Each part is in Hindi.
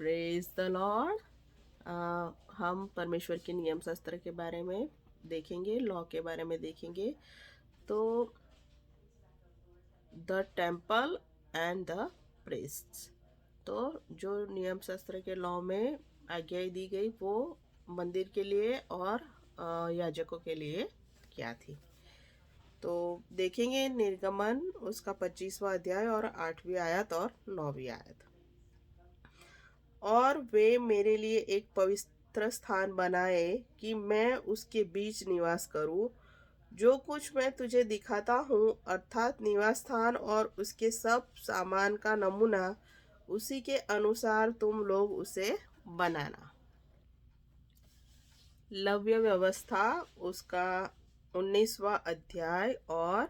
Praise the Lord. हम परमेश्वर के नियम शास्त्र के बारे में देखेंगे, लॉ के बारे में देखेंगे। तो the temple and the priests, तो जो नियम शास्त्र के लॉ में आज्ञा दी गई वो मंदिर के लिए और याजकों के लिए क्या थी। तो देखेंगे निर्गमन उसका 25वां अध्याय और 8वीं आयत और 9वीं आयत। और वे मेरे लिए एक पवित्र स्थान बनाए कि मैं उसके बीच निवास करूं। जो कुछ मैं तुझे दिखाता हूँ, अर्थात निवास स्थान और उसके सब सामान का नमूना, उसी के अनुसार तुम लोग उसे बनाना। लव्य व्यवस्था उसका 19वां अध्याय और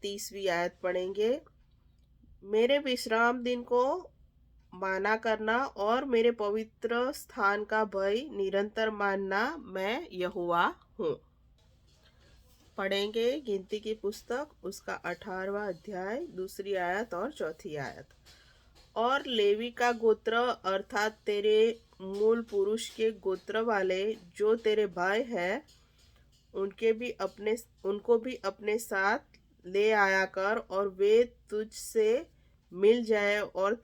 30वीं आयत पढ़ेंगे। मेरे विश्राम दिन को माना करना और मेरे पवित्र स्थान का भय निरंतर मानना, मैं यहोवा हूँ। पढ़ेंगे गिनती की पुस्तक उसका 18वां अध्याय 2री आयत और 4थी आयत। और लेवी का गोत्र अर्थात तेरे मूल पुरुष के गोत्र वाले जो तेरे भाई है, उनको भी अपने साथ ले आया कर, और वे तुझसे मिल जाए और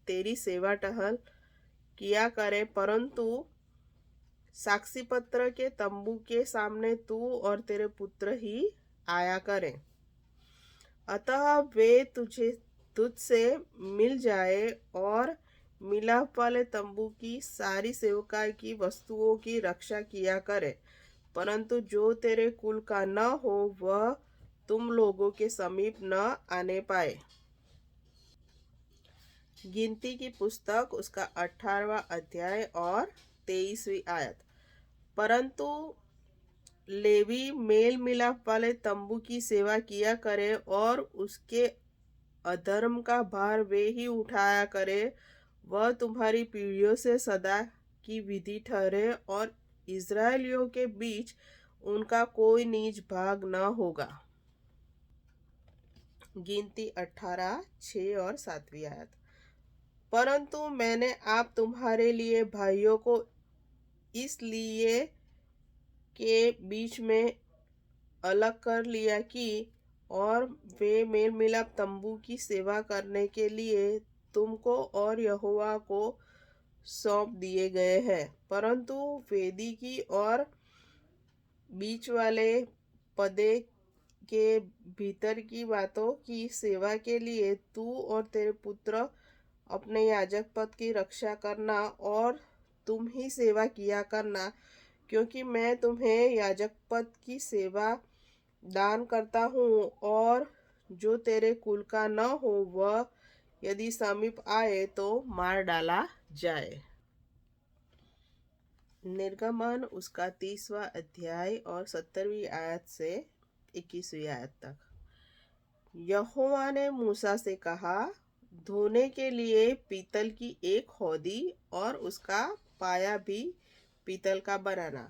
तेरी सेवा टहल किया करे, परंतु साक्षी पत्र के तंबू के सामने तू और तेरे पुत्र ही आया करें। अतः वे तुझसे मिल जाए और मिलाप वाले तंबू की सारी सेवकाई की वस्तुओं की रक्षा किया करे, परंतु जो तेरे कुल का न हो वह तुम लोगों के समीप न आने पाए। गिनती की पुस्तक उसका 18वां अध्याय और 23वीं आयत। परंतु लेवी मेल मिलाप वाले तंबू की सेवा किया करे और उसके अधर्म का भार वे ही उठाया करे, वह तुम्हारी पीढ़ियों से सदा की विधि ठहरे, और इज़राइलियों के बीच उनका कोई नीच भाग न होगा। गिनती 18 6 और 7वीं आयत। परंतु मैंने आप तुम्हारे लिए भाइयों को इसलिए के बीच में अलग कर लिया कि और वे मेल मिलाप तंबू की सेवा करने के लिए तुमको और यहोवा को सौंप दिए गए हैं, परंतु वेदी की और बीच वाले पदे के भीतर की बातों की सेवा के लिए तू और तेरे पुत्र अपने याजक पद की रक्षा करना, और तुम ही सेवा किया करना, क्योंकि मैं तुम्हें याजक पद की सेवा दान करता हूँ। और जो तेरे कुल का न हो वह यदि समीप आए तो मार डाला जाए। निर्गमन उसका 30वां अध्याय और 70वीं आयत से 21वीं आयत तक। यहोवा ने मूसा से कहा, धोने के लिए पीतल की एक हौदी और उसका पाया भी पीतल का बनाना,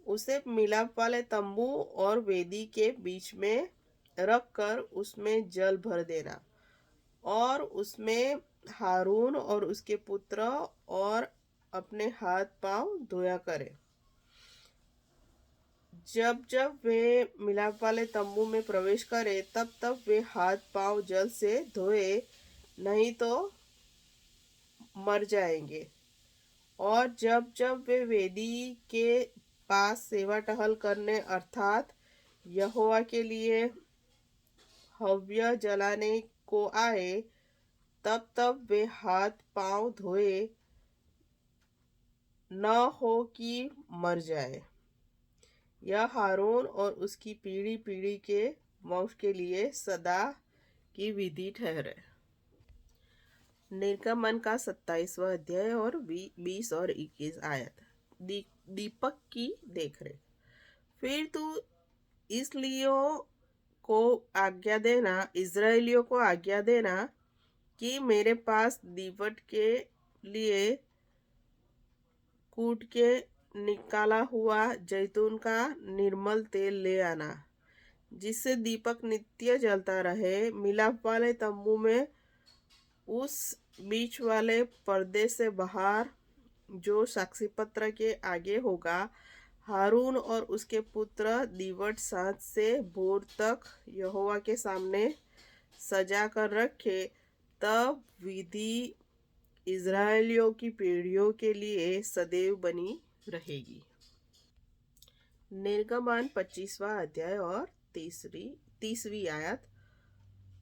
उसे मिलाप वाले तंबू और वेदी के बीच में रख कर उसमें जल भर देना, और उसमें हारून और उसके पुत्र और अपने हाथ पांव धोया करे। जब जब वे मिलाप वाले तंबू में प्रवेश करे तब तब वे हाथ पांव जल से धोए, नहीं तो मर जाएंगे। और जब जब वे वेदी के पास सेवा टहल करने अर्थात यहोवा के लिए हव्य जलाने को आए, तब तब वे हाथ पांव धोए, न हो कि मर जाए। यह हारून और उसकी पीढ़ी पीढ़ी के वंश के लिए सदा की विधि ठहरे। निर्गमन का 27वां अध्याय और 20 और 21 आयत। दीपक की देखरेख। फिर तू इज़राइलियों को आज्ञा देना कि मेरे पास दीवट के लिए कूट के निकाला हुआ जैतून का निर्मल तेल ले आना, जिससे दीपक नित्य जलता रहे। मिलाप वाले तंबू में उस बीच वाले पर्दे से बाहर जो साक्षी पत्र के आगे होगा, हारून और उसके पुत्र दीवट सांझ से भोर तक यहोवा के सामने सजा कर रखे। तब विधि इज़राइलियों की पीढ़ियों के लिए सदैव बनी रहेगी। निर्गमन 25वां अध्याय और 30वीं आयत।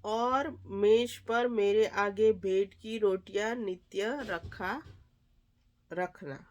और मेज पर मेरे आगे भेंट की रोटियां नित्य रखना।